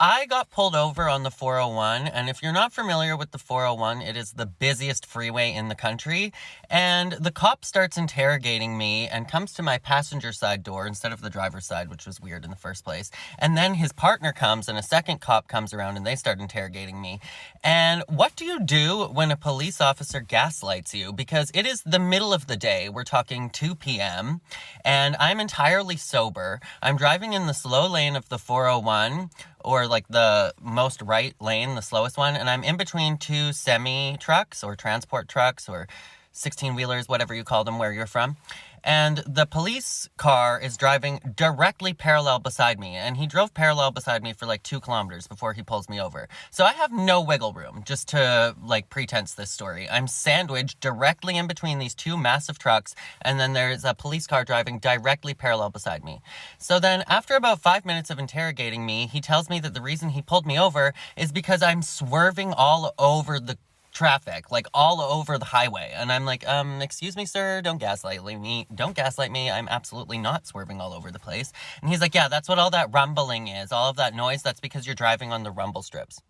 I got pulled over on the 401, and if you're not familiar with the 401, it is the busiest freeway in the country, and the cop starts interrogating me and comes to my passenger side door instead of the driver's side, which was weird in the first place. And then his partner comes, and a second cop comes around, and they start interrogating me. And what do you do when a police officer gaslights you? Because it is the middle of the day. We're talking 2 p.m., and I'm entirely sober. I'm driving in the slow lane of the 401, or like the most right lane, the slowest one, and I'm in between two semi-trucks or transport trucks or 16-wheelers, whatever you call them where you're from. And the police car is driving directly parallel beside me, and he drove parallel beside me for like 2 kilometers before he pulls me over. So I have no wiggle room, just to like pretense this story. I'm sandwiched directly in between these 2 massive trucks, and then there's a police car driving directly parallel beside me. So then after about 5 minutes of interrogating me, he tells me that the reason he pulled me over is because I'm swerving all over the traffic, like all over the highway. And I'm like, excuse me, sir, don't gaslight me. Don't gaslight me. I'm absolutely not swerving all over the place. And he's like, yeah, that's what all that rumbling is. All of that noise, that's because you're driving on the rumble strips.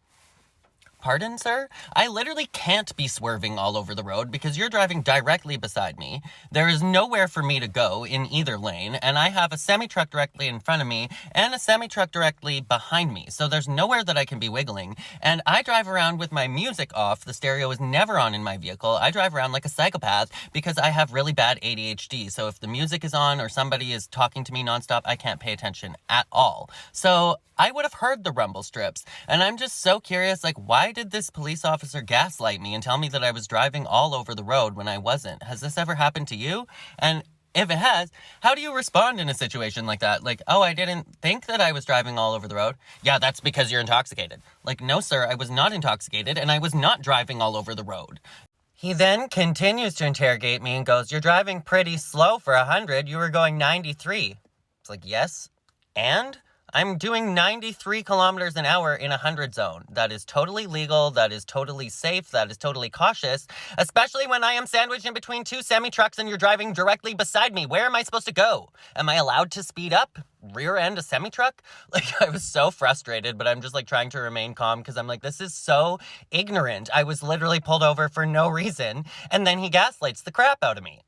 Pardon, sir? I literally can't be swerving all over the road because you're driving directly beside me. There is nowhere for me to go in either lane, and I have a semi-truck directly in front of me and a semi-truck directly behind me, so there's nowhere that I can be wiggling. And I drive around with my music off. The stereo is never on in my vehicle. I drive around like a psychopath because I have really bad ADHD, so if the music is on or somebody is talking to me nonstop, I can't pay attention at all. So I would have heard the rumble strips, and I'm just so curious, like, why did this police officer gaslight me and tell me that I was driving all over the road when I wasn't? Has this ever happened to you? And if it has, how do you respond in a situation like that? Like, oh, I didn't think that I was driving all over the road. Yeah, that's because you're intoxicated. Like, no, sir, I was not intoxicated, and I was not driving all over the road. He then continues to interrogate me and goes, you're driving pretty slow for 100. You were going 93. It's like, yes, and I'm doing 93 kilometers an hour in a 100 zone. That is totally legal. That is totally safe. That is totally cautious, especially when I am sandwiched in between 2 semi-trucks and you're driving directly beside me. Where am I supposed to go? Am I allowed to speed up? Rear end a semi-truck? Like, I was so frustrated, but I'm just like trying to remain calm because I'm like, this is so ignorant. I was literally pulled over for no reason, and then he gaslights the crap out of me.